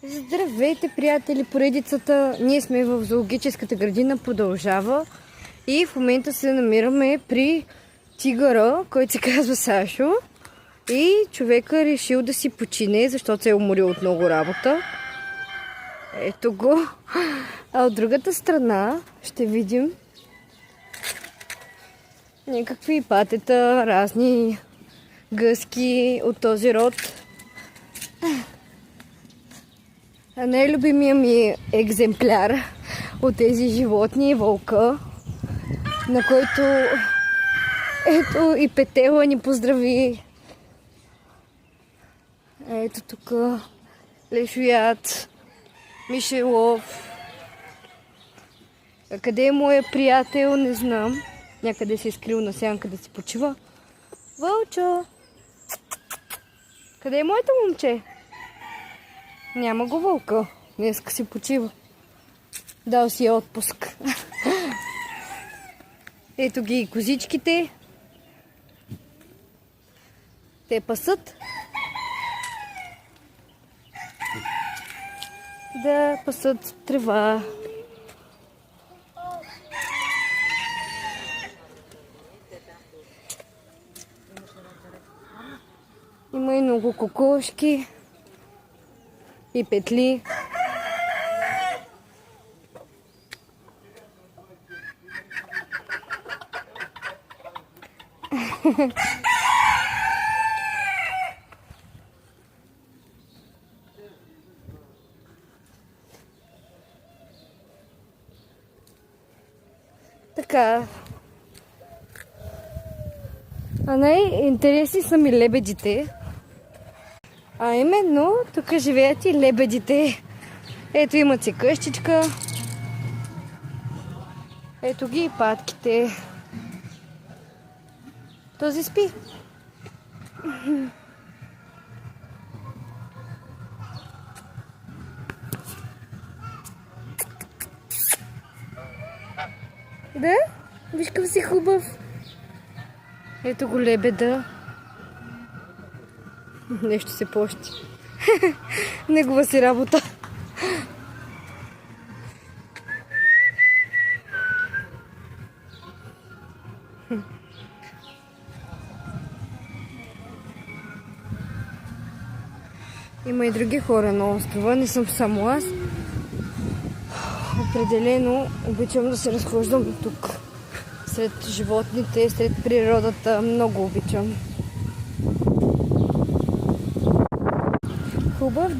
Здравейте, приятели! Поредицата ние сме в зоологическата градина продължава и в момента се намираме при тигъра, който се казва Сашо, и човека решил да си почине, защото се е уморил от много работа. Ето го. А от другата страна ще видим някакви патета, разни гъски от този род. А най-любимия ми екземпляр от тези животни е вълка, на който ето и Петела ни поздрави. Ето тук Лешоят, Мишелов. А къде е моя приятел, не знам. Някъде се е скрил на сянка да си почива. Вълчо! Къде е моето момче? Няма го вълка. Днеска си почива. Дал си отпуск. Ето ги и козичките. Те пасат. Да пасат трева. Има и много кокошки и петли. Така. А най-интересни са ми лебедите. А именно, тук живеят и лебедите. Ето имат си къщичка. Ето ги и патките. Този спи. Да? Виж къв си хубав. Ето го лебеда. Нещо се пощи. Негова си работа. Има и други хора на острова, не съм само аз. Определено обичам да се разхождам тук. Сред животните, сред природата. Много обичам. Хубав